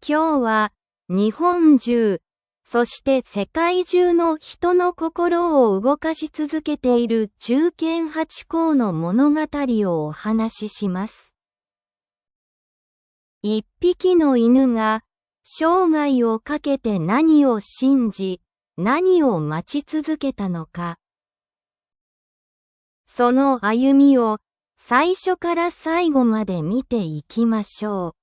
今日は日本中、そして世界中の人の心を動かし続けている忠犬ハチ公の物語をお話しします。一匹の犬が生涯をかけて何を信じ、何を待ち続けたのか。その歩みを最初から最後まで見ていきましょう。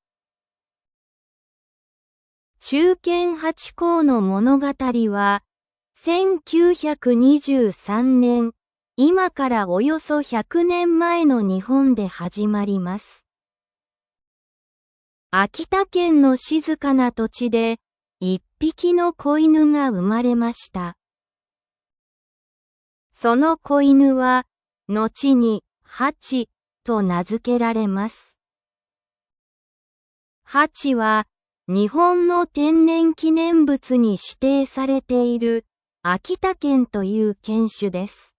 忠犬ハチ公の物語は、1923年、今からおよそ100年前の日本で始まります。秋田県の静かな土地で、一匹の子犬が生まれました。その子犬は、後に、ハチと名付けられます。ハチは、日本の天然記念物に指定されている秋田犬という犬種です。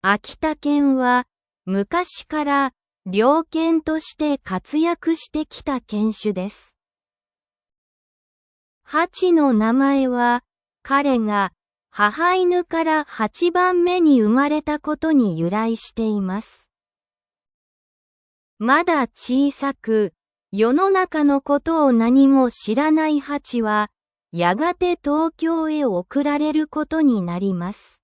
秋田犬は昔から猟犬として活躍してきた犬種です。ハチの名前は彼が母犬から8番目に生まれたことに由来しています。まだ小さく、世の中のことを何も知らないハチは、やがて東京へ送られることになります。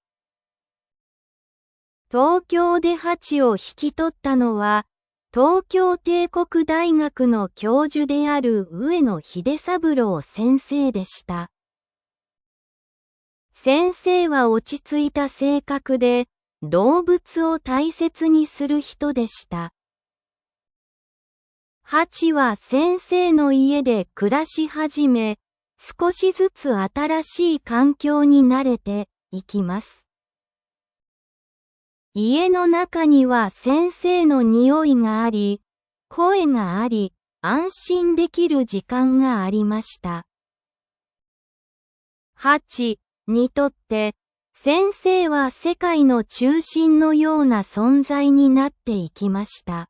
東京でハチを引き取ったのは、東京帝国大学の教授である上野秀三郎先生でした。先生は落ち着いた性格で、動物を大切にする人でした。ハチは先生の家で暮らし始め、少しずつ新しい環境に慣れていきます。家の中には先生の匂いがあり、声があり、安心できる時間がありました。ハチにとって、先生は世界の中心のような存在になっていきました。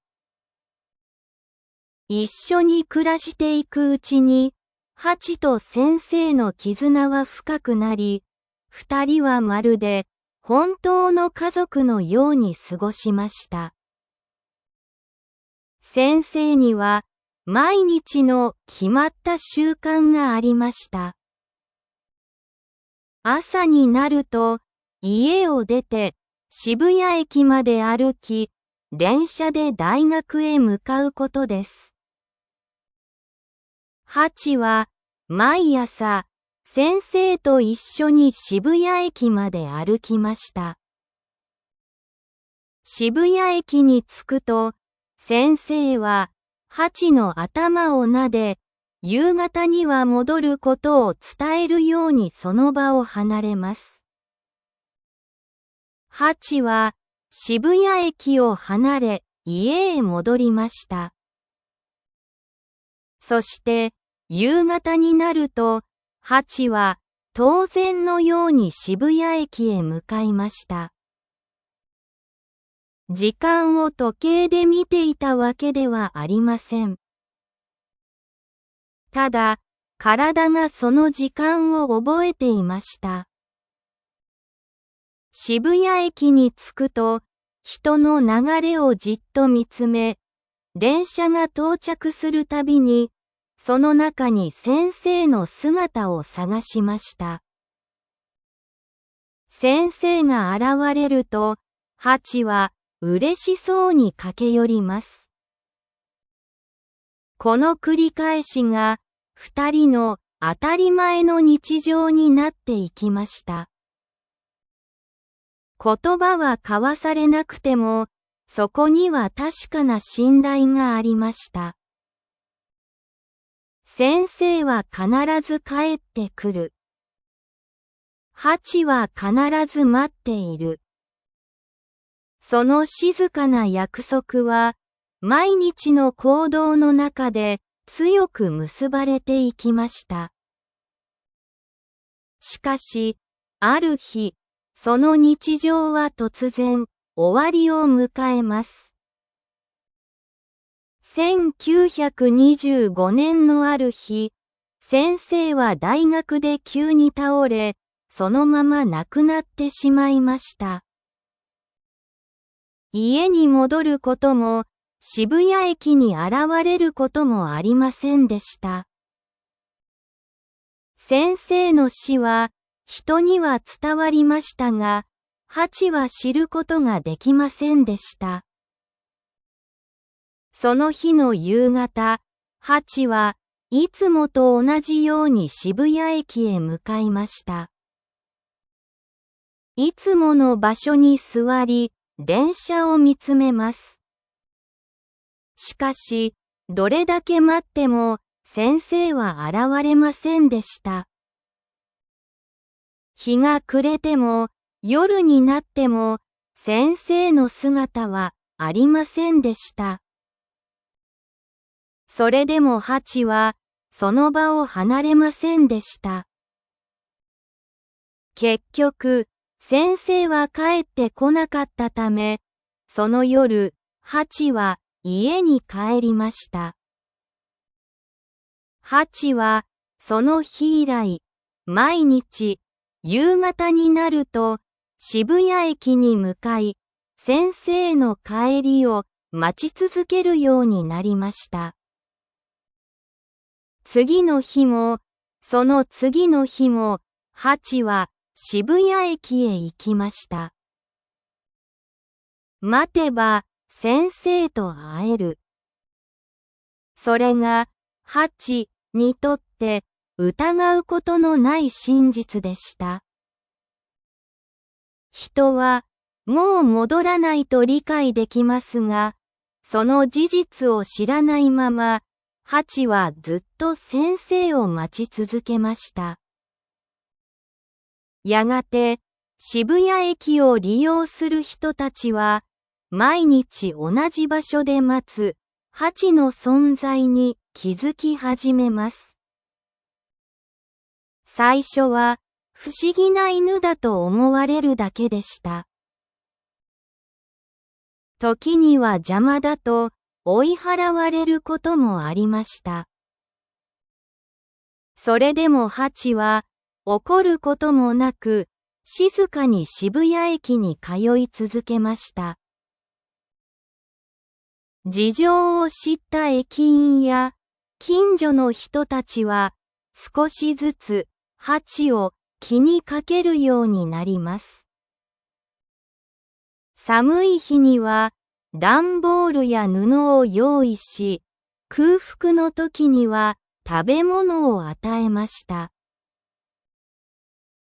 一緒に暮らしていくうちに、ハチと先生の絆は深くなり、二人はまるで本当の家族のように過ごしました。先生には毎日の決まった習慣がありました。朝になると家を出て渋谷駅まで歩き、電車で大学へ向かうことです。ハチは毎朝先生と一緒に渋谷駅まで歩きました。渋谷駅に着くと先生はハチの頭を撫で、夕方には戻ることを伝えるようにその場を離れます。ハチは渋谷駅を離れ家へ戻りました。そして夕方になると、ハチは当然のように渋谷駅へ向かいました。時間を時計で見ていたわけではありません。ただ、体がその時間を覚えていました。渋谷駅に着くと、人の流れをじっと見つめ、電車が到着するたびに、その中に先生の姿を探しました。先生が現れると、ハチは嬉しそうに駆け寄ります。この繰り返しが、二人の当たり前の日常になっていきました。言葉は交わされなくても、そこには確かな信頼がありました。先生は必ず帰ってくる。ハチは必ず待っている。その静かな約束は、毎日の行動の中で強く結ばれていきました。しかし、ある日、その日常は突然、終わりを迎えます。1925年のある日、先生は大学で急に倒れ、そのまま亡くなってしまいました。家に戻ることも、渋谷駅に現れることもありませんでした。先生の死は、人には伝わりましたが、ハチは知ることができませんでした。その日の夕方、ハチはいつもと同じように渋谷駅へ向かいました。いつもの場所に座り、電車を見つめます。しかし、どれだけ待っても、先生は現れませんでした。日が暮れても、夜になっても、先生の姿はありませんでした。それでもハチは、その場を離れませんでした。結局、先生は帰ってこなかったため、その夜、ハチは家に帰りました。ハチは、その日以来、毎日、夕方になると、渋谷駅に向かい、先生の帰りを待ち続けるようになりました。次の日も、その次の日も、ハチは渋谷駅へ行きました。待てば先生と会える。それが、ハチにとって疑うことのない真実でした。人は、もう戻らないと理解できますが、その事実を知らないまま、ハチはずっと先生を待ち続けました。やがて、渋谷駅を利用する人たちは、毎日同じ場所で待つ、ハチの存在に気づき始めます。最初は、不思議な犬だと思われるだけでした。時には邪魔だと、追い払われることもありました。それでもハチは怒ることもなく静かに渋谷駅に通い続けました。事情を知った駅員や近所の人たちは少しずつハチを気にかけるようになります。寒い日には段ボールや布を用意し、空腹の時には食べ物を与えました。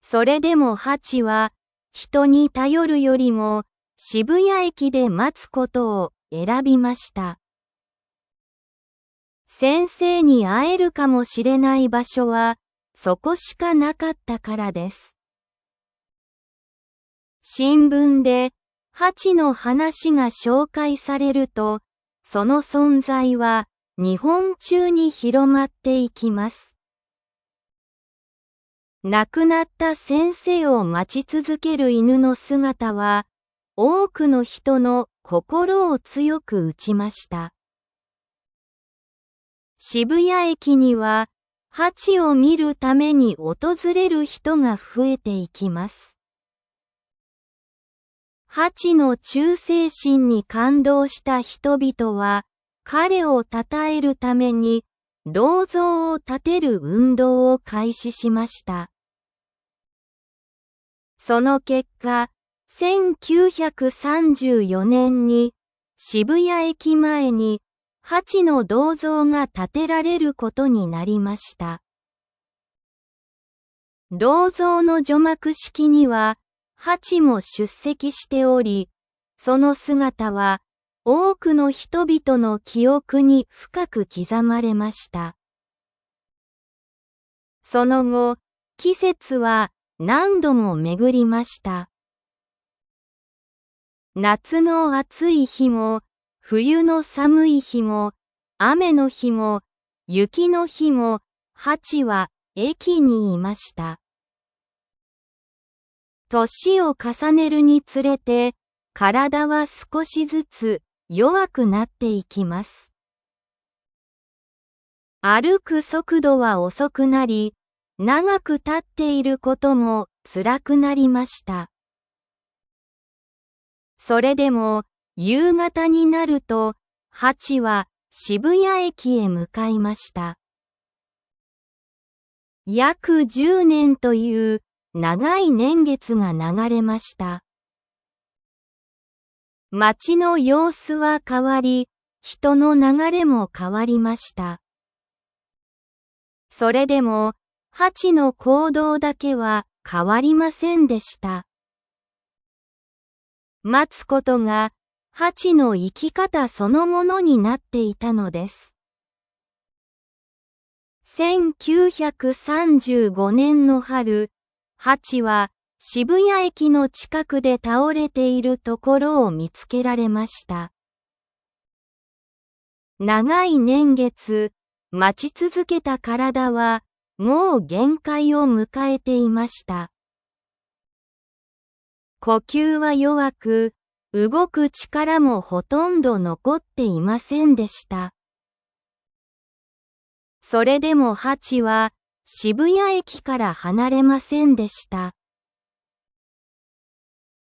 それでもハチは人に頼るよりも渋谷駅で待つことを選びました。先生に会えるかもしれない場所はそこしかなかったからです。新聞でハチの話が紹介されると、その存在は日本中に広まっていきます。亡くなった先生を待ち続ける犬の姿は、多くの人の心を強く打ちました。渋谷駅には、ハチを見るために訪れる人が増えていきます。ハチの忠誠心に感動した人々は、彼を称えるために、銅像を建てる運動を開始しました。その結果、1934年に渋谷駅前にハチの銅像が建てられることになりました。銅像の除幕式には、ハチも出席しており、その姿は多くの人々の記憶に深く刻まれました。その後、季節は何度も巡りました。夏の暑い日も、冬の寒い日も、雨の日も、雪の日も、ハチは駅にいました。年を重ねるにつれて、体は少しずつ弱くなっていきます。歩く速度は遅くなり、長く立っていることも辛くなりました。それでも、夕方になると、ハチは渋谷駅へ向かいました。約10年という長い年月が流れました。街の様子は変わり、人の流れも変わりました。それでも、ハチの行動だけは変わりませんでした。待つことが、ハチの生き方そのものになっていたのです。1935年の春、ハチは渋谷駅の近くで倒れているところを見つけられました。長い年月、待ち続けた体は、もう限界を迎えていました。呼吸は弱く、動く力もほとんど残っていませんでした。それでもハチは渋谷駅から離れませんでした。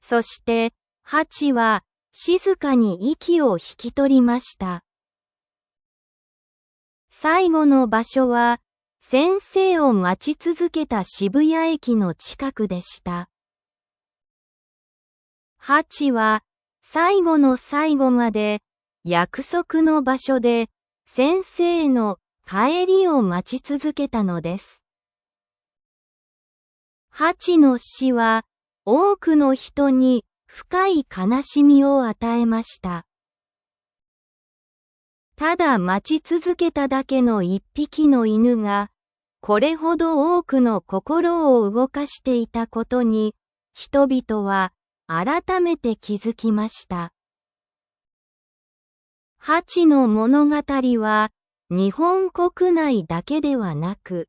そして、ハチは静かに息を引き取りました。最後の場所は、先生を待ち続けた渋谷駅の近くでした。ハチは、最後の最後まで、約束の場所で、先生の帰りを待ち続けたのです。ハチの死は、多くの人に深い悲しみを与えました。ただ待ち続けただけの一匹の犬が、これほど多くの心を動かしていたことに、人々は改めて気づきました。ハチの物語は、日本国内だけではなく、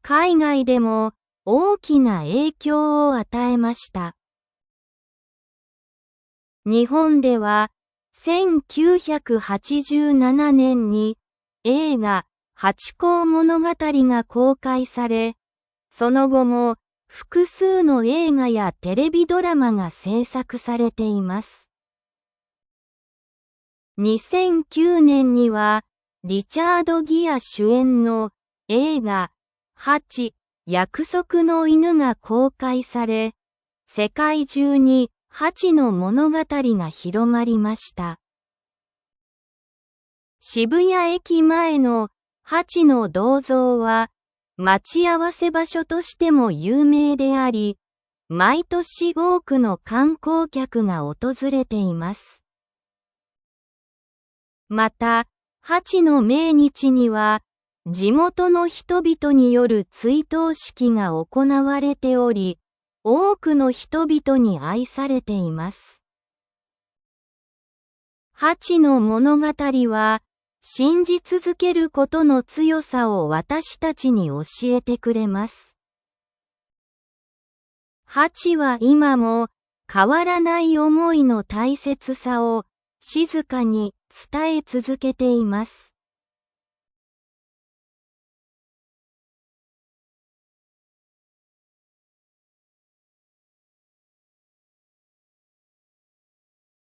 海外でも大きな影響を与えました。日本では、1987年に映画ハチ公物語が公開され、その後も複数の映画やテレビドラマが制作されています。2009年にはリチャード・ギア主演の映画ハチ、約束の犬が公開され、世界中にハチの物語が広まりました。渋谷駅前のハチの銅像は待ち合わせ場所としても有名であり、毎年多くの観光客が訪れています。また、ハチの命日には、地元の人々による追悼式が行われており、多くの人々に愛されています。ハチの物語は、信じ続けることの強さを私たちに教えてくれます。ハチは今も変わらない思いの大切さを静かに伝え続けています。